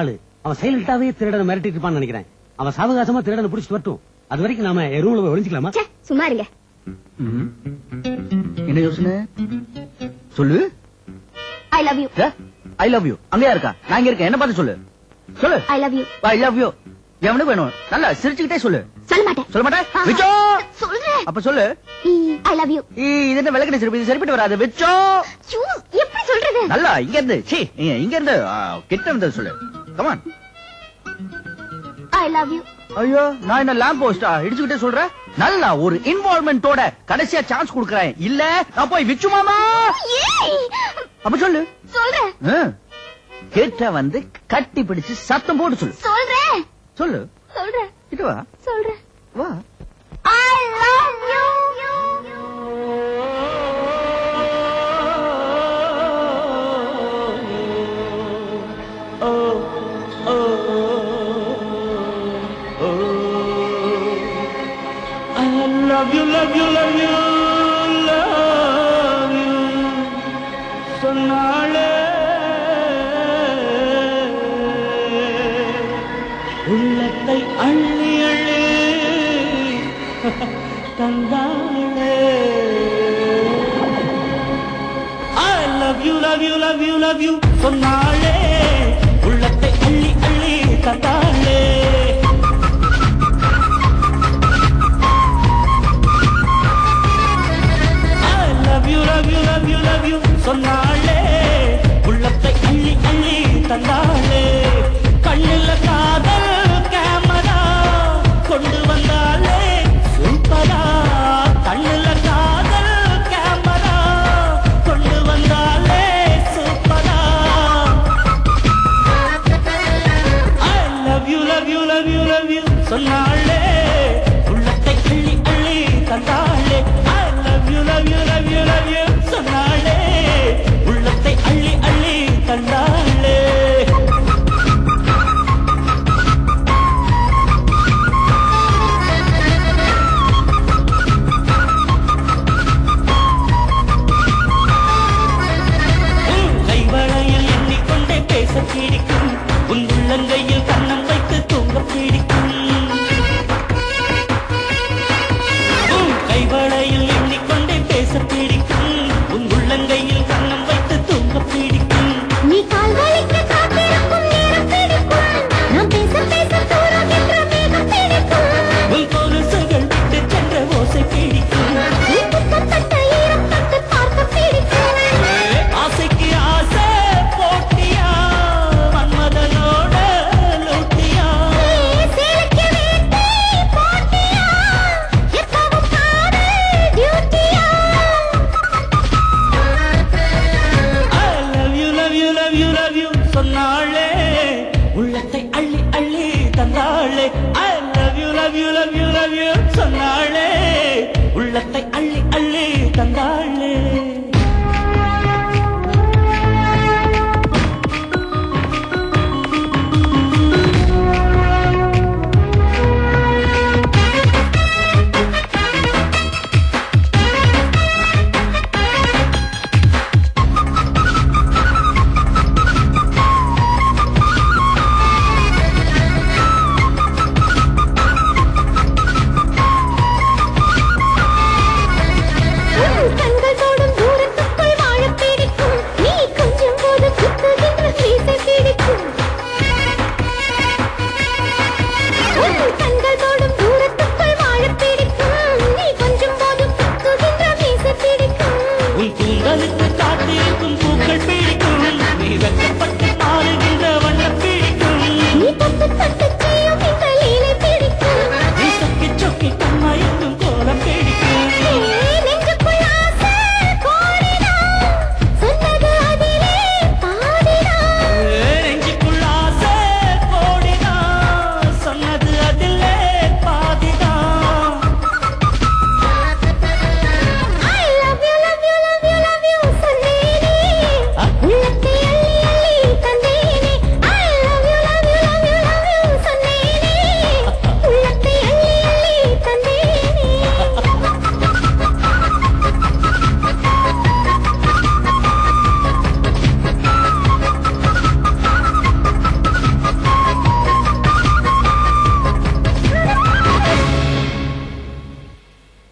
அவன் சைலண்டாவே திருடனை மிரட்டிட்டு இருப்பான்னு நினைக்கிறேன். அவன் சாவகாசமா திருடனை பிடிச்சிட்டு வரட்டும். அது வரைக்கும் நாம ரூம்ல ஒளிஞ்சிக்கலாமா? சும்மா இருங்க. என்ன யோசனை சொல்லு. I love you. I love you அங்கயா இருக்கா? நான் இங்க இருக்கேன். என்ன பார்த்து சொல்லு. சொல்லு. I love you. I love you எவனுக்கு வேணும்? நல்லா சிரிச்சுக்கிட்டே சொல்லு. சொல்ல மாட்டேன். சொல்ல மாட்டேன் விச்சோ. சொல்றேன். அப்ப சொல்லு. I love you. இது என்ன விளக்கணை சிரிப்பு? இது சரிப்பட்டு வராது விச்சோ. எப்படி சொல்றது? நல்லா இங்க இருந்து இங்க இருந்து கிட்ட வந்து சொல்லு. Come on. I love you. ஐயோ நான் என்ன லேம்ப் போஸ்டா இடிச்சுக்கிட்டே சொல்றேன். நல்லா ஒரு இன்வால்வ்மெண்டோட கடைசியா சான்ஸ் கொடுக்கறேன். இல்ல நான் போய் விச்சு மாமா. அப்ப சொல்லு. சொல்றேன். கேட்ட வந்து கட்டி பிடிச்சு சத்தம் போட்டு சொல்லு. சொல்றேன். சொல்லு. சொல்றேன். கிட்ட வா. சொல்றேன். வா. I love you. Love you, love you, love you, love you. சொன்னாளே உள்ளத்தை அள்ளி அள்ளி தந்தாளே. I love you, love you, love you, love you. சொன்னாளே உள்ளத்தை அள்ளி அள்ளி தந்தாளே. சொன்னாளே உள்ளத்தை அள்ளி அள்ளி தந்தாளே. கண்ணில் காதல் கேமரா கொண்டு வந்தாளே சூப்பரா. கண்ணில் காதல் கேமரா கொண்டு வந்தாளே சூப்பரா. I love you, love you, love you, love you. சொன்னாளே உள்ளத்தை அள்ளி அள்ளி தந்தாளே. I love you, love you, love you, love you. சொன்னாளே உள்ளத்தை அள்ளி அள்ளி தந்தாளே. கைவளையில் எண்ணிக்கொண்டே பேச பிடிக்கும். உன் உள்ளங்கையில் கண்ணம் வைத்து தூங்க பிடிக்கும். கைவளையில் எண்ணிக்கொண்டே பேச பிடிக்கும். உன் உள்ளங்கையில் கண்ணம் வைத்து தூங்க பிடிக்கும். நீ கால் வலிக்க காத்திருக்கும் நேரம் பிடிக்கும். நான் பேச பேச தூரகின்ற மேகம் பிடிக்கும். உன் கொலுசுகள் விட்டு சென்ற ஓசை பிடிக்கும். நீ குத்தப்பட்ட ஈரம் தொட்டு பார்க்க பிடிக்கும். ஆசைக்கு ஆசை போட்டியா மன்மதனோட லூட்டியா. சேலைக்கு வேட்டை போட்டியா எப்பவும் காதல் டியூட்டியா. I love you, love you, love you, love you. சொன்னாளே உள்ளத்தை அள்ளி அள்ளி தந்தாளே. I love you, love you, love you.